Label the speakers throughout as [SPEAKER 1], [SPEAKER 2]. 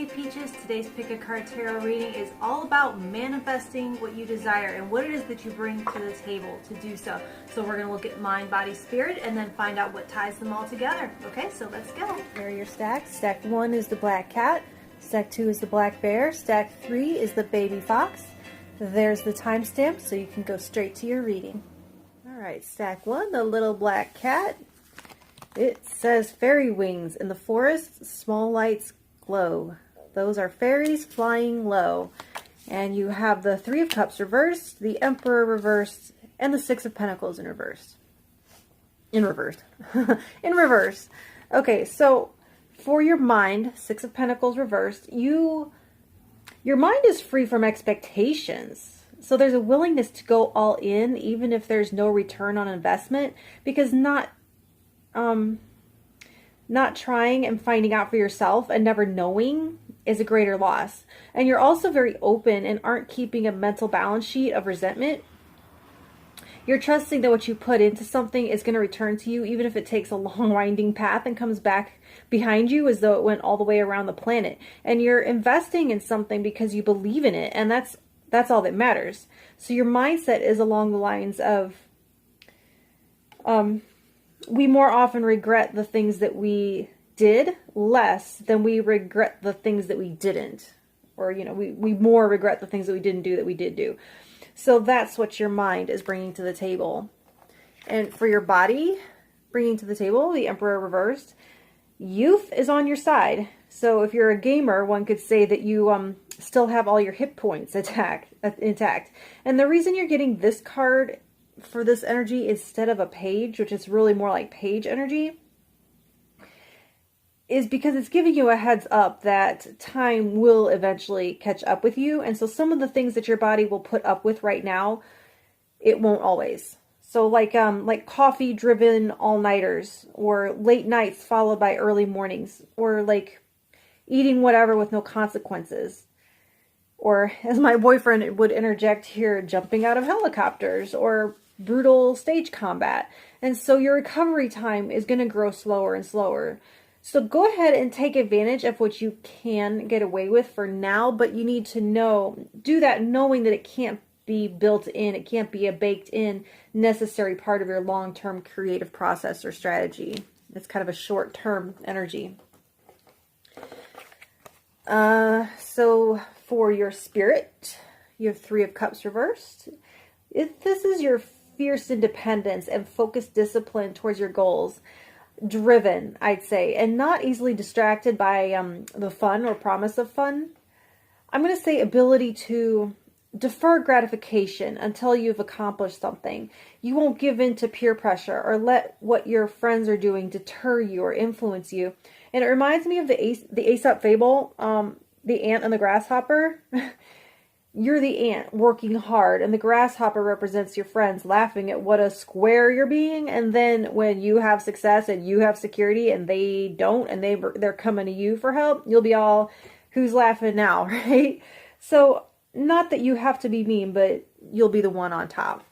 [SPEAKER 1] Hey Peaches, today's Pick a Card Tarot reading is all about manifesting what you desire and what it is that you bring to the table to do so. So we're going to look at mind, body, spirit, and then find out what ties them all together. Okay, so let's go. There are your stacks. Stack 1 is the black cat. Stack 2 is the black bear. Stack 3 is the baby fox. There's the timestamp, so you can go straight to your reading. Alright, stack 1, the little black cat. It says fairy wings in the forest, small lights glow. Those are fairies flying low. And you have the Three of Cups reversed, the Emperor reversed, and the Six of Pentacles in reverse. In reverse. In reverse. Okay, so for your mind, Six of Pentacles reversed, your mind is free from expectations. So there's a willingness to go all in, even if there's no return on investment, because not trying and finding out for yourself and never knowing is a greater loss. And you're also very open and aren't keeping a mental balance sheet of resentment. You're trusting that what you put into something is going to return to you, even if it takes a long winding path and comes back behind you as though it went all the way around the planet. And you're investing in something because you believe in it, and that's all that matters. So your mindset is along the lines of we more often regret the things that we did less than we regret the things that we didn't. Or, you know, we more regret the things that we didn't do that we did do. So that's what your mind is bringing to the table. And for your body, bringing to the table, the Emperor reversed, youth is on your side. So if you're a gamer, one could say that you still have all your hit points intact. And the reason you're getting this card for this energy instead of a page, which is really more like page energy, is because it's giving you a heads up that time will eventually catch up with you. And so some of the things that your body will put up with right now, it won't always. So like coffee driven all-nighters, or late nights followed by early mornings, or like eating whatever with no consequences. Or, as my boyfriend would interject here, jumping out of helicopters, or brutal stage combat. And so your recovery time is going to grow slower and slower. So go ahead and take advantage of what you can get away with for now, but you need to do that knowing that it can't be built in, it can't be a baked in necessary part of your long-term creative process or strategy. It's kind of a short-term energy. So for your spirit, you have Three of Cups reversed. This is your fierce independence and focused discipline towards your goals. Driven, I'd say, and not easily distracted by the fun or promise of fun. I'm going to say ability to defer gratification until you've accomplished something. You won't give in to peer pressure or let what your friends are doing deter you or influence you. And it reminds me of the Aesop fable, the ant and the grasshopper. You're the ant working hard, and the grasshopper represents your friends laughing at what a square you're being. And then when you have success and you have security and they don't, and they're coming to you for help, you'll be all, who's laughing now, right? So not that you have to be mean, but you'll be the one on top.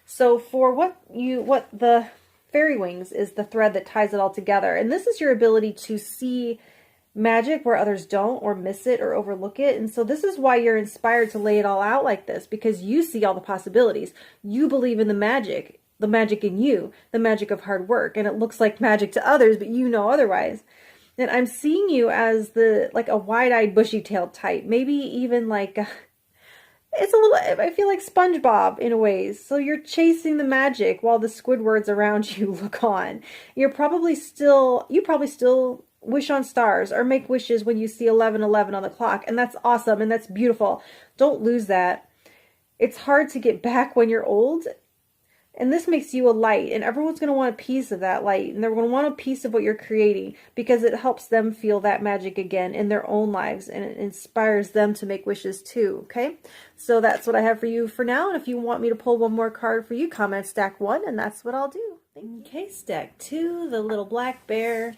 [SPEAKER 1] So for what the fairy wings is the thread that ties it all together. And this is your ability to see magic where others don't, or miss it or overlook it. And so this is why you're inspired to lay it all out like this, because you see all the possibilities. You believe in the magic in you, the magic of hard work, and it looks like magic to others, but you know otherwise. And I'm seeing you as like a wide-eyed, bushy-tailed type, maybe even like it's a little, I feel like SpongeBob in a way. So you're chasing the magic while the Squidwards around you look on. You probably still wish on stars or make wishes when you see 11:11 on the clock, and that's awesome and that's beautiful. Don't lose that. It's hard to get back when you're old, and this makes you a light, and everyone's going to want a piece of that light, and they're going to want a piece of what you're creating because it helps them feel that magic again in their own lives, and it inspires them to make wishes too. Okay, so that's what I have for you for now, and if you want me to pull one more card for you, comment stack 1, and that's what I'll do. Okay, stack 2, the little black bear.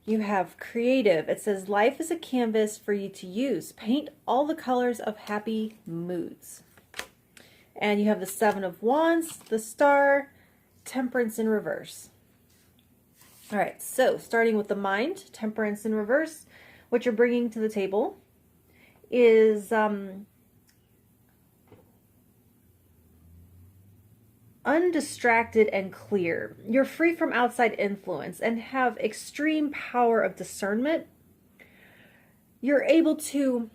[SPEAKER 1] You have creative. It says life is a canvas for you to use. Paint all the colors of happy moods. And you have the Seven of Wands, the Star, Temperance in reverse. All right, so starting with the mind, Temperance in reverse. what you're bringing to the table is undistracted and clear. You're free from outside influence and have extreme power of discernment. You're able to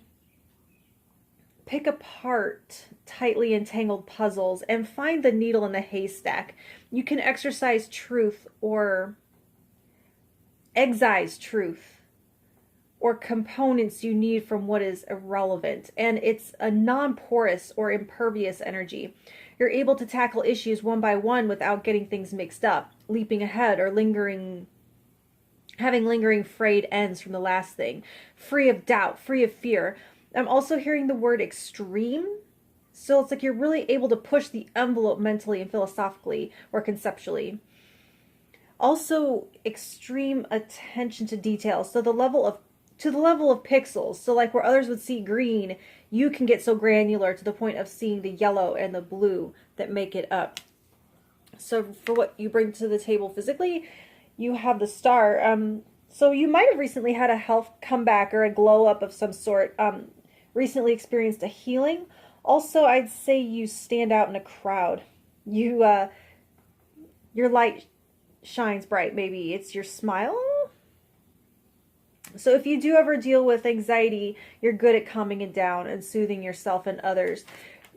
[SPEAKER 1] pick apart tightly entangled puzzles and find the needle in the haystack. You can exercise truth or excise truth or components you need from what is irrelevant. And it's a non-porous or impervious energy. You're able to tackle issues one by one without getting things mixed up, leaping ahead, or having lingering frayed ends from the last thing. Free of doubt, free of fear. I'm also hearing the word extreme. So it's like you're really able to push the envelope mentally and philosophically or conceptually. Also, extreme attention to detail. So to the level of pixels. So like where others would see green, you can get so granular to the point of seeing the yellow and the blue that make it up. So for what you bring to the table physically, you have the star. So you might have recently had a health comeback or a glow up of some sort. Recently experienced a healing. Also, I'd say you stand out in a crowd. Your light shines bright. Maybe it's your smile. So if you do ever deal with anxiety, you're good at calming it down and soothing yourself and others.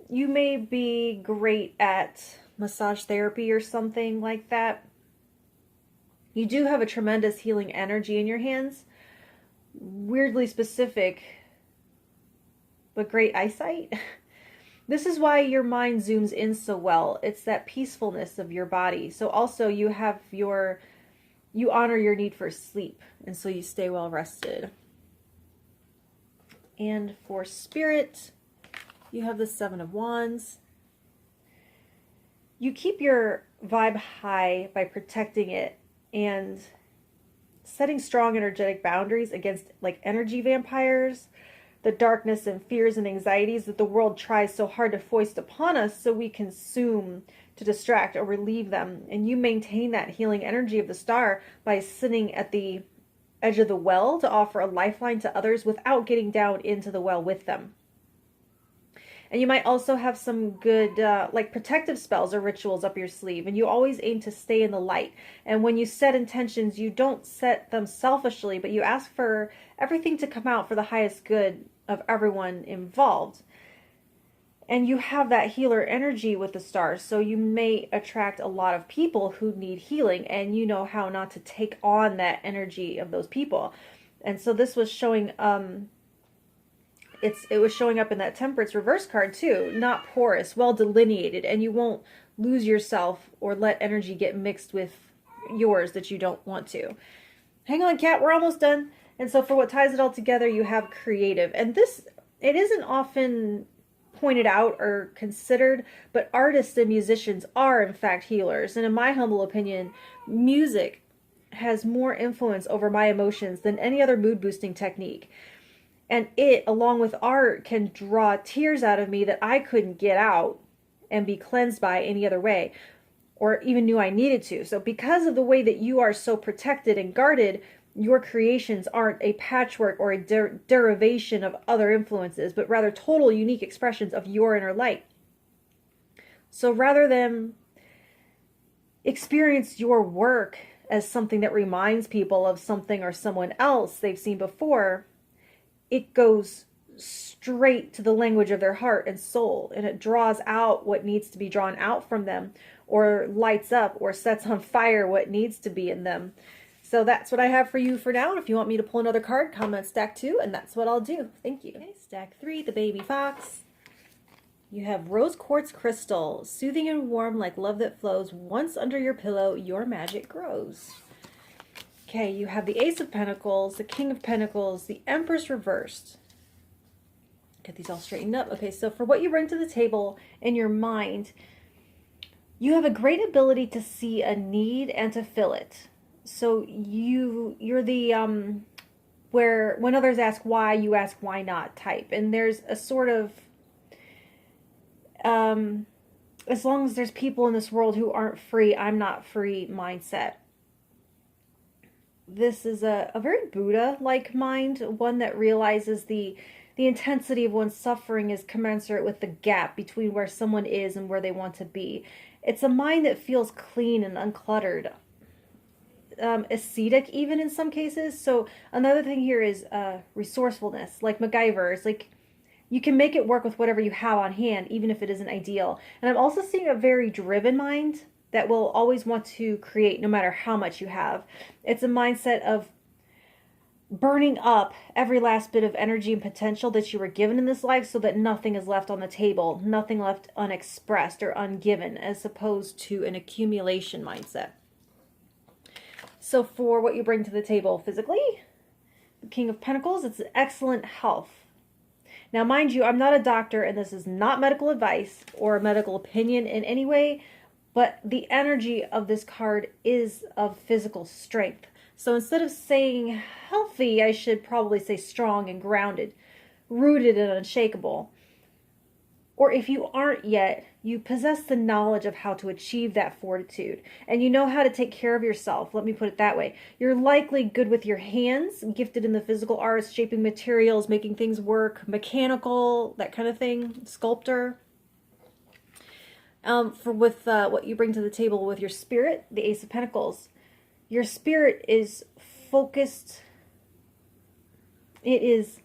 [SPEAKER 1] You may be great at massage therapy or something like that. You do have a tremendous healing energy in your hands. Weirdly specific, but great eyesight. This is why your mind zooms in so well. It's that peacefulness of your body. So also you honor your need for sleep, and so you stay well rested. And for spirit, you have the Seven of Wands. You keep your vibe high by protecting it and setting strong energetic boundaries against like energy vampires, the darkness and fears and anxieties that the world tries so hard to foist upon us so we consume to distract or relieve them. And you maintain that healing energy of the star by sitting at the edge of the well to offer a lifeline to others without getting down into the well with them. And you might also have some good like protective spells or rituals up your sleeve. And you always aim to stay in the light. And when you set intentions, you don't set them selfishly, but you ask for everything to come out for the highest good of everyone involved. And you have that healer energy with the stars. So you may attract a lot of people who need healing. And you know how not to take on that energy of those people. And so this was showing... it was showing up in that Temperance reverse card too. Not porous, well delineated, and you won't lose yourself or let energy get mixed with yours that you don't want to. Hang on, cat, we're almost done. And so for what ties it all together, you have creative. And this, it isn't often pointed out or considered, but artists and musicians are in fact healers. And in my humble opinion, music has more influence over my emotions than any other mood boosting technique. And it, along with art, can draw tears out of me that I couldn't get out and be cleansed by any other way, or even knew I needed to. So because of the way that you are so protected and guarded, your creations aren't a patchwork or a derivation of other influences, but rather total unique expressions of your inner light. So rather than experience your work as something that reminds people of something or someone else they've seen before, it goes straight to the language of their heart and soul, and it draws out what needs to be drawn out from them, or lights up or sets on fire what needs to be in them. So that's what I have for you for now. And if you want me to pull another card, comment stack 2, and that's what I'll do. Thank you. Okay, stack 3, the baby fox. You have rose quartz crystal, soothing and warm like love that flows. Once under your pillow, your magic grows. Okay, you have the Ace of Pentacles, the King of Pentacles, the Empress reversed. Get these all straightened up. Okay, so for what you bring to the table in your mind, you have a great ability to see a need and to fill it. So you're the where when others ask why, you ask why not type. And there's a sort of as long as there's people in this world who aren't free, I'm not free mindset. this is a very Buddha-like mind, one that realizes the intensity of one's suffering is commensurate with the gap between where someone is and where they want to be. It's a mind that feels clean and uncluttered, ascetic even in some cases. So another thing here is resourcefulness, like MacGyver. It's like you can make it work with whatever you have on hand, even if it isn't ideal. And I'm also seeing a very driven mind that will always want to create no matter how much you have. It's a mindset of burning up every last bit of energy and potential that you were given in this life so that nothing is left on the table, nothing left unexpressed or ungiven, as opposed to an accumulation mindset. So for what you bring to the table physically, the King of Pentacles, it's excellent health. Now, mind you, I'm not a doctor, and this is not medical advice or a medical opinion in any way, but the energy of this card is of physical strength. So instead of saying healthy, I should probably say strong and grounded, rooted and unshakable. Or if you aren't yet, you possess the knowledge of how to achieve that fortitude. And you know how to take care of yourself. Let me put it that way. You're likely good with your hands, gifted in the physical arts, shaping materials, making things work, mechanical, that kind of thing, sculptor. What you bring to the table with your spirit, the Ace of Pentacles. Your spirit is focused. It is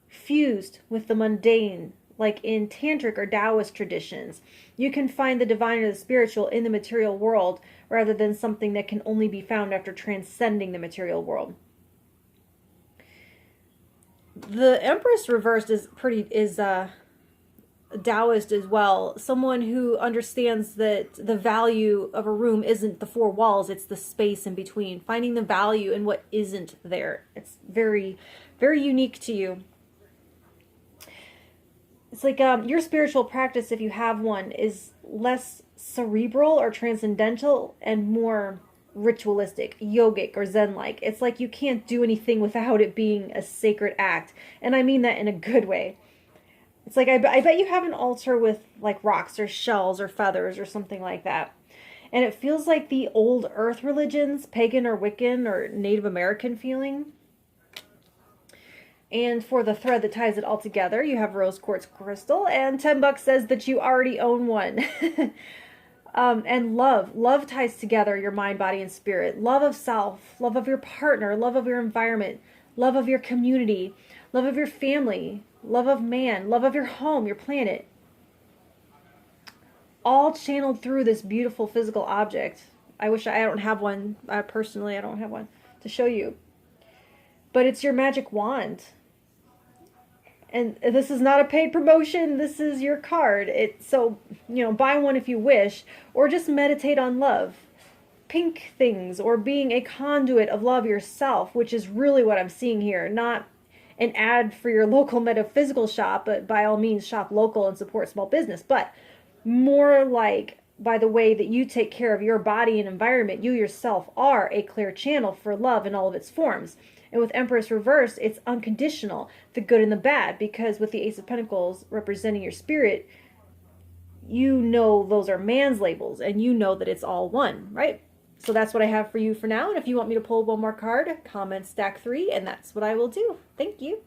[SPEAKER 1] fused with the mundane, like in tantric or Taoist traditions. You can find the divine or the spiritual in the material world rather than something that can only be found after transcending the material world. The Empress reversed is Taoist as well. Someone who understands that the value of a room isn't the four walls, it's the space in between. Finding the value in what isn't there. It's very, very unique to you. It's like your spiritual practice, if you have one, is less cerebral or transcendental and more ritualistic, yogic, or Zen-like. It's like you can't do anything without it being a sacred act. And I mean that in a good way. It's like, I bet you have an altar with like rocks or shells or feathers or something like that. And it feels like the old earth religions, pagan or Wiccan or Native American feeling. And for the thread that ties it all together, you have rose quartz crystal, and $10 says that you already own one. And love ties together your mind, body, and spirit. Love of self, love of your partner, love of your environment, love of your community, love of your family, love of man, love of your home, your planet. All channeled through this beautiful physical object. I wish I don't have one. Personally, I don't have one to show you. But it's your magic wand. And this is not a paid promotion. This is your card. So, buy one if you wish. Or just meditate on love. Pink things. Or being a conduit of love yourself. Which is really what I'm seeing here. Not an ad for your local metaphysical shop. But by all means, shop local and support small business. But more like by the way that you take care of your body and environment. You yourself are a clear channel for love in all of its forms. And with Empress reversed, it's unconditional, the good and the bad, because with the Ace of Pentacles representing your spirit, you know those are man's labels, and you know that it's all one, right? So that's what I have for you for now. And if you want me to pull one more card, comment stack 3, and that's what I will do. Thank you.